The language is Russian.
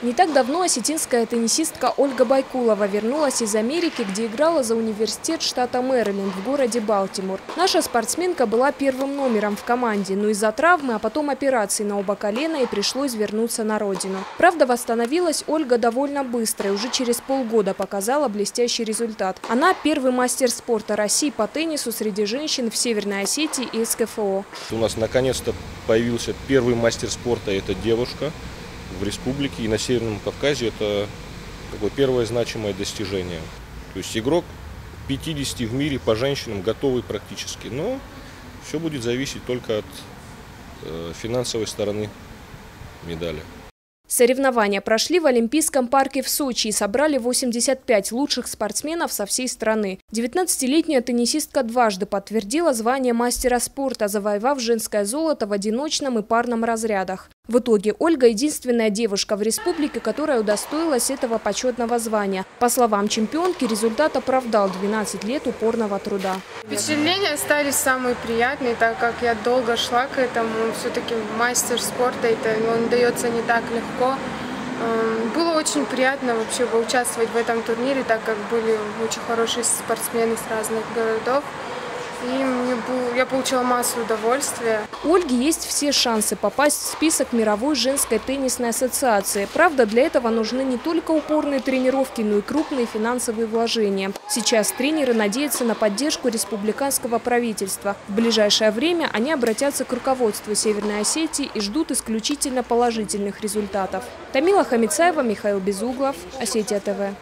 Не так давно осетинская теннисистка Ольга Байкулова вернулась из Америки, где играла за университет штата Мэриленд в городе Балтимор. Наша спортсменка была первым номером в команде, но из-за травмы, а потом операции на оба колена, и пришлось вернуться на родину. Правда, восстановилась Ольга довольно быстро и уже через полгода показала блестящий результат. Она первый мастер спорта России по теннису среди женщин в Северной Осетии и СКФО. У нас наконец-то появился первый мастер спорта, это девушка в республике, и на Северном Кавказе это такое первое значимое достижение. То есть игрок 50 в мире по женщинам готовый практически, но все будет зависеть только от финансовой стороны медали. Соревнования прошли в Олимпийском парке в Сочи и собрали 85 лучших спортсменов со всей страны. 19-летняя теннисистка дважды подтвердила звание мастера спорта, завоевав женское золото в одиночном и парном разрядах. В итоге Ольга – единственная девушка в республике, которая удостоилась этого почетного звания. По словам чемпионки, результат оправдал 12 лет упорного труда. Впечатления остались самые приятные, так как я долго шла к этому. Все-таки мастер спорта, он дается не так легко. Было очень приятно вообще поучаствовать в этом турнире, так как были очень хорошие спортсмены с разных городов. И я получила массу удовольствия. У Ольги есть все шансы попасть в список Мировой женской теннисной ассоциации. Правда, для этого нужны не только упорные тренировки, но и крупные финансовые вложения. Сейчас тренеры надеются на поддержку республиканского правительства. В ближайшее время они обратятся к руководству Северной Осетии и ждут исключительно положительных результатов. Тамила Хамицаева, Михаил Безуглов, Осетия ТВ.